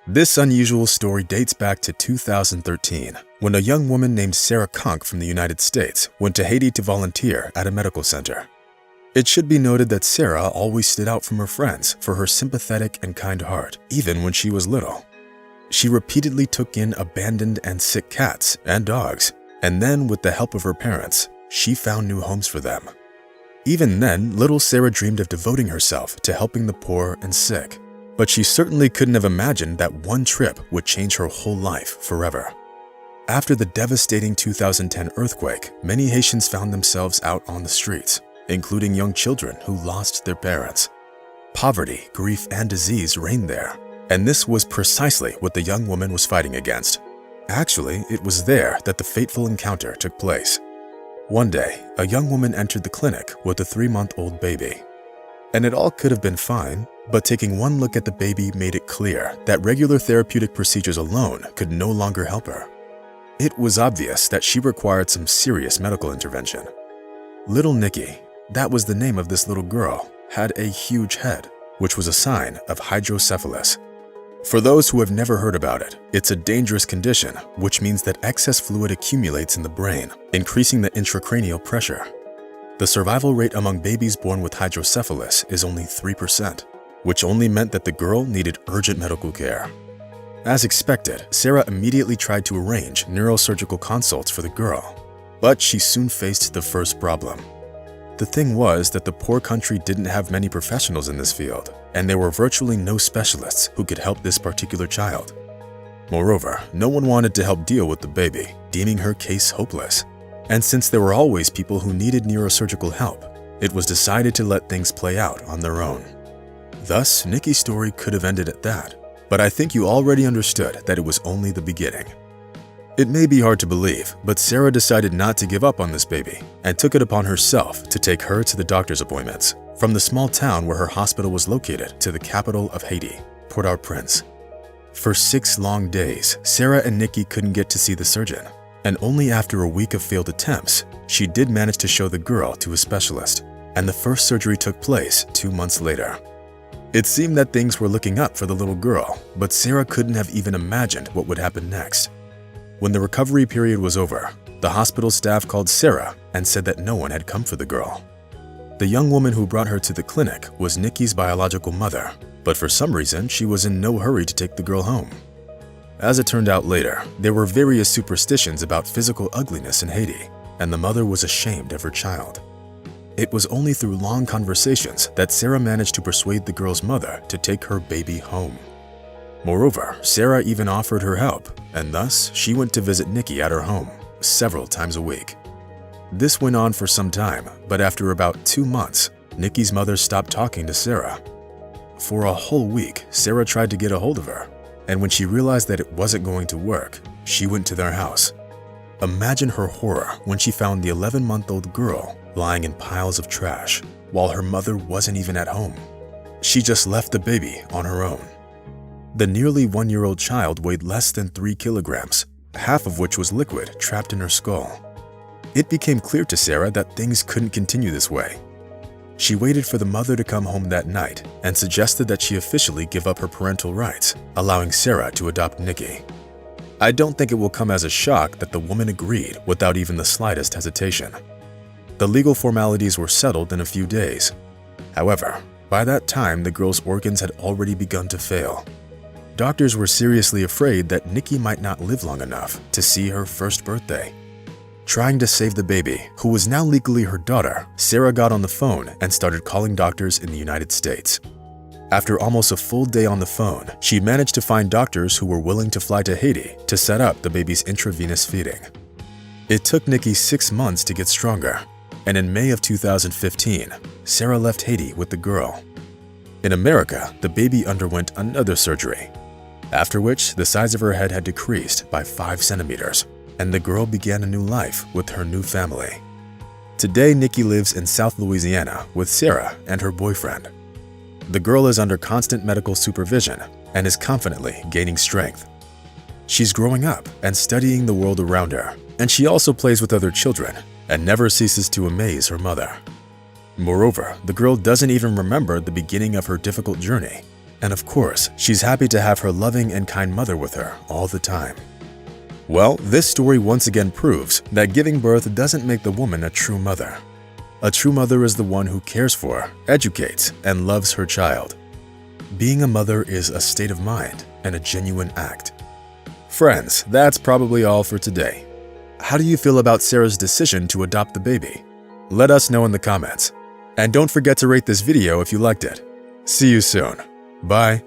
This unusual story dates back to 2013, when a young woman named Sarah Konk from the United States went to Haiti to volunteer at a medical center. It should be noted that Sarah always stood out from her friends for her sympathetic and kind heart, even when she was little. She repeatedly took in abandoned and sick cats and dogs, and then, with the help of her parents, she found new homes for them. Even then, little Sarah dreamed of devoting herself to helping the poor and sick. But she certainly couldn't have imagined that one trip would change her whole life forever. After the devastating 2010 earthquake, many Haitians found themselves out on the streets, including young children who lost their parents. Poverty, grief, and disease reigned there, and this was precisely what the young woman was fighting against. Actually, it was there that the fateful encounter took place. One day, a young woman entered the clinic with a 3-month-old baby. And it all could have been fine, but taking one look at the baby made it clear that regular therapeutic procedures alone could no longer help her. It was obvious that she required some serious medical intervention. Little Nikki, that was the name of this little girl, had a huge head, which was a sign of hydrocephalus. For those who have never heard about it, it's a dangerous condition, which means that excess fluid accumulates in the brain, increasing the intracranial pressure. The survival rate among babies born with hydrocephalus is only 3%, which only meant that the girl needed urgent medical care. As expected, Sarah immediately tried to arrange neurosurgical consults for the girl, but she soon faced the first problem. The thing was that the poor country didn't have many professionals in this field, and there were virtually no specialists who could help this particular child. Moreover, no one wanted to help deal with the baby, deeming her case hopeless. And since there were always people who needed neurosurgical help, it was decided to let things play out on their own. Thus, Nikki's story could have ended at that, but I think you already understood that it was only the beginning. It may be hard to believe, but Sarah decided not to give up on this baby and took it upon herself to take her to the doctor's appointments, from the small town where her hospital was located to the capital of Haiti, Port-au-Prince. For 6 long days, Sarah and Nikki couldn't get to see the surgeon, and only after a week of failed attempts, she did manage to show the girl to a specialist, and the first surgery took place 2 months later. It seemed that things were looking up for the little girl, but Sarah couldn't have even imagined what would happen next. When the recovery period was over, the hospital staff called Sarah and said that no one had come for the girl. The young woman who brought her to the clinic was Nikki's biological mother, but for some reason she was in no hurry to take the girl home. As it turned out later, there were various superstitions about physical ugliness in Haiti, and the mother was ashamed of her child. It was only through long conversations that Sarah managed to persuade the girl's mother to take her baby home. Moreover, Sarah even offered her help, and thus she went to visit Nikki at her home several times a week. This went on for some time, but after about 2 months, Nikki's mother stopped talking to Sarah. For a whole week, Sarah tried to get a hold of her, and when she realized that it wasn't going to work, she went to their house. Imagine her horror when she found the 11-month-old girl lying in piles of trash, while her mother wasn't even at home. She just left the baby on her own. The nearly 1-year-old child weighed less than 3 kilograms, half of which was liquid trapped in her skull. It became clear to Sarah that things couldn't continue this way. She waited for the mother to come home that night and suggested that she officially give up her parental rights, allowing Sarah to adopt Nikki. I don't think it will come as a shock that the woman agreed without even the slightest hesitation. The legal formalities were settled in a few days. However, by that time the girl's organs had already begun to fail. Doctors were seriously afraid that Nikki might not live long enough to see her first birthday. Trying to save the baby, who was now legally her daughter, Sarah got on the phone and started calling doctors in the United States. After almost a full day on the phone, she managed to find doctors who were willing to fly to Haiti to set up the baby's intravenous feeding. It took Nikki 6 months to get stronger, and in May of 2015, Sarah left Haiti with the girl. In America, the baby underwent another surgery, after which the size of her head had decreased by 5 centimeters, and the girl began a new life with her new family. Today, Nikki lives in South Louisiana with Sarah and her boyfriend. The girl is under constant medical supervision and is confidently gaining strength. She's growing up and studying the world around her, and she also plays with other children and never ceases to amaze her mother. Moreover, the girl doesn't even remember the beginning of her difficult journey, And of course, she's happy to have her loving and kind mother with her all the time. Well, this story once again proves that giving birth doesn't make the woman a true mother. A true mother is the one who cares for, educates, and loves her child. Being a mother is a state of mind and a genuine act. Friends, that's probably all for today. How do you feel about Sarah's decision to adopt the baby? Let us know in the comments. And don't forget to rate this video if you liked it. See you soon. Bye.